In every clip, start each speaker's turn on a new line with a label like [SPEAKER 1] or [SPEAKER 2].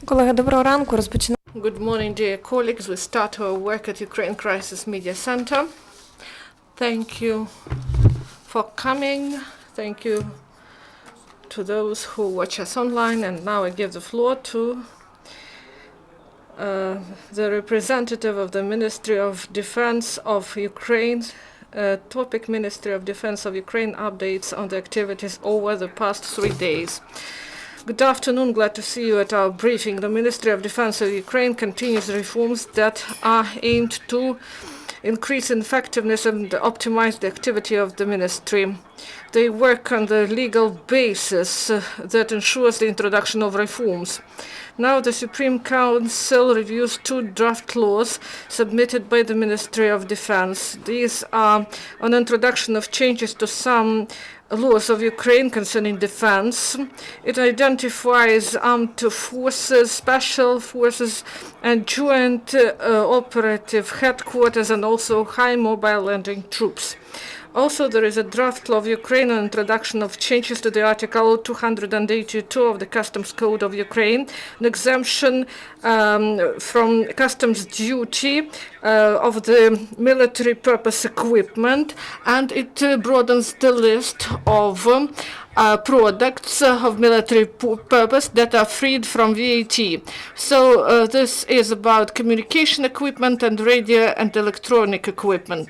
[SPEAKER 1] Колеги, доброго ранку. Розпочинаємо.
[SPEAKER 2] Good morning, dear colleagues. We start our work at Ukraine Crisis Media Center. Thank you for coming. Thank you to those who watch us online. And now I give the floor to the representative of the Ministry of Defense of Ukraine. Topic: Ministry of Defense of Ukraine updates on the activities over the past 3 days. Good afternoon, glad to see you at our briefing. The Ministry of Defense of Ukraine continues reforms that are aimed to increase effectiveness and optimize the activity of the ministry. They work on the legal basis that ensures the introduction of reforms. Now the Supreme Council reviews 2 draft laws submitted by the Ministry of Defense. These are an introduction of changes to some laws of Ukraine concerning defense. It identifies armed forces, special forces, and joint operative headquarters, and also high mobile landing troops. Also, there is a draft law of Ukraine on introduction of changes to the Article 282 of the Customs Code of Ukraine, an exemption from customs duty of the military purpose equipment, and it broadens the list of products of military purpose that are freed from VAT. So this is about communication equipment and radio and electronic equipment.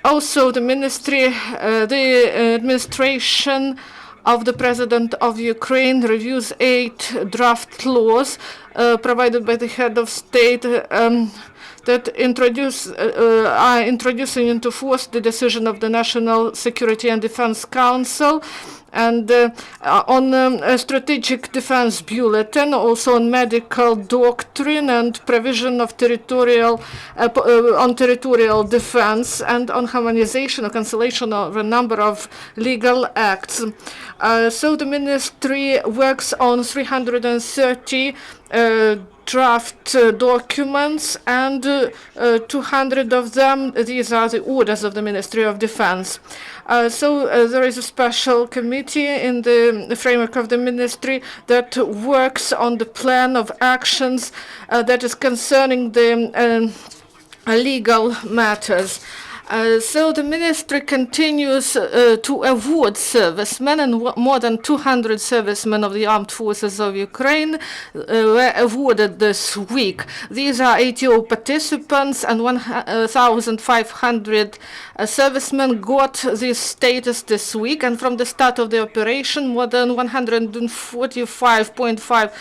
[SPEAKER 2] Also, the administration of the President of Ukraine reviews 8 draft laws provided by the head of state that are introducing into force the decision of the National Security and Defense Council, and on a strategic defense bulletin, also on medical doctrine and provision of territorial defense, and on harmonization or cancellation of a number of legal acts. So the ministry works on 330 draft documents, and 200 of them, these are the orders of the Ministry of Defense. There is a special committee in the framework of the ministry that works on the plan of actions that is concerning the legal matters. So the ministry continues to award servicemen, and more than 200 servicemen of the armed forces of Ukraine were awarded this week. These are ATO participants, and 1,500 servicemen got this status this week. And from the start of the operation, more than 145.5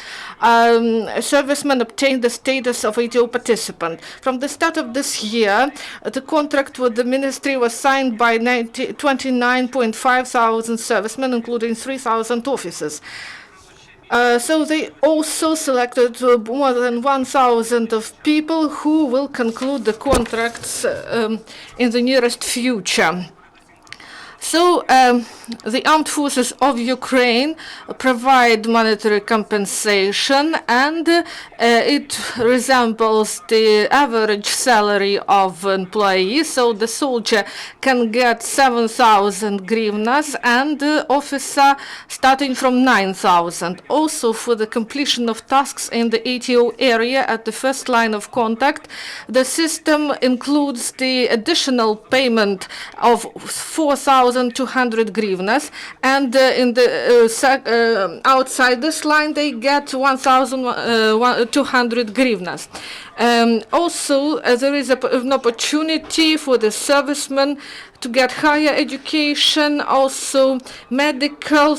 [SPEAKER 2] servicemen obtained the status of ATO participant. From the start of this year, the contract with the ministry was signed by 29.5 thousand servicemen, including 3,000 officers. So they also selected more than 1,000 of people who will conclude the contracts in the nearest future. So the armed forces of Ukraine provide monetary compensation, and it resembles the average salary of employees. So the soldier can get 7,000 hryvnias, and the officer starting from 9,000. Also, for the completion of tasks in the ATO area at the first line of contact, the system includes the additional payment of 4,200 hryvnias, and in the outside this line they get 1,200 hryvnias. Also, there is an opportunity for the servicemen to get higher education, also medical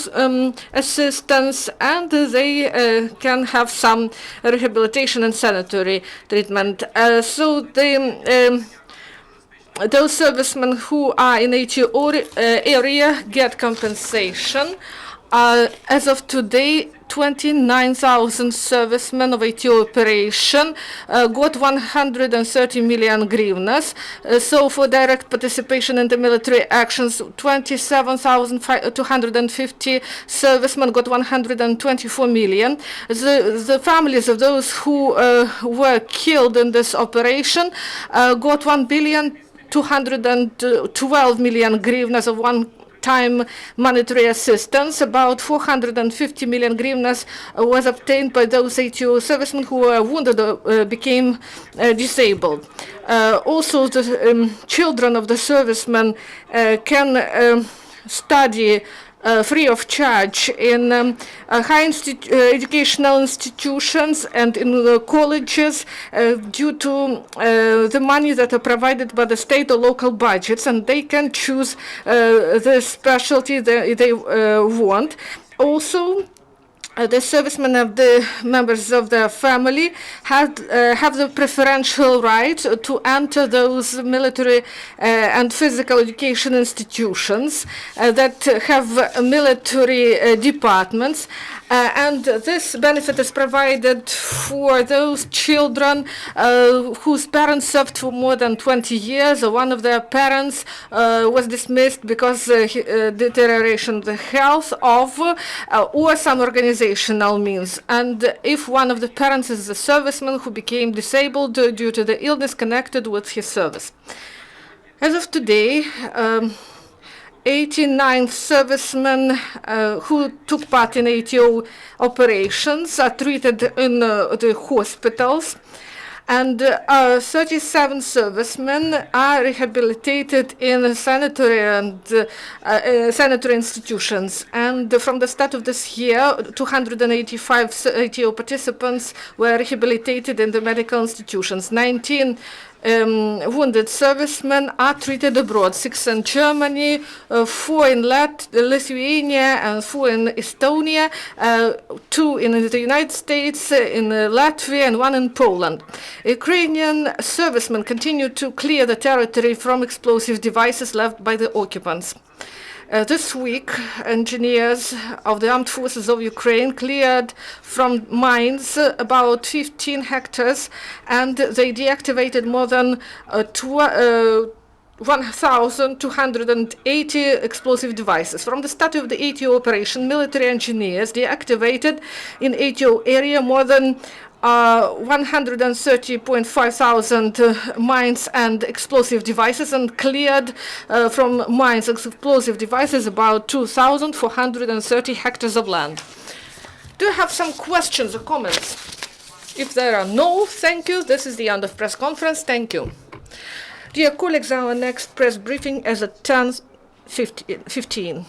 [SPEAKER 2] assistance, and they can have some rehabilitation and sanitary treatment. Those servicemen who are in ATO area get compensation. As of today, 29,000 servicemen of ATO operation got 130 million hryvnias. So for direct participation in the military actions, 27,250 servicemen got 124 million. The families of those who were killed in this operation got 1,212 million hryvnias of time monetary assistance. About 450 million hryvnias was obtained by those ATO servicemen who were wounded or became disabled. Also, the children of the servicemen can study free of charge in high educational institutions and in colleges due to the money that are provided by the state or local budgets, and they can choose the specialty they want. Also, the servicemen of the members of their family have the preferential right to enter those military and physical education institutions that have military departments. And this benefit is provided for those children whose parents served for more than 20 years, or one of their parents was dismissed because deterioration of the health of or some organizational means. And if one of the parents is a serviceman who became disabled due to the illness connected with his service. As of today, 89 servicemen who took part in ATO operations are treated in the hospitals, and 37 servicemen are rehabilitated in sanitary institutions. And from the start of this year, 285 ATO participants were rehabilitated in the medical institutions. 19 wounded servicemen are treated abroad, 6 in Germany, 4 in Lithuania, and 4 in Estonia, 2 in the United States, in Latvia, and 1 in Poland. Ukrainian servicemen continue to clear the territory from explosive devices left by the occupants. This week, engineers of the armed forces of Ukraine cleared from mines about 15 hectares, and they deactivated more than 1,280 explosive devices. From the start of the ATO operation, military engineers deactivated in ATO area more than 130.5 thousand mines and explosive devices, and cleared from mines and explosive devices about 2,430 hectares of land. Do you have some questions or comments? If there are no, thank you. This is the end of press conference. Thank you. Dear colleagues, our next press briefing is at 10:15.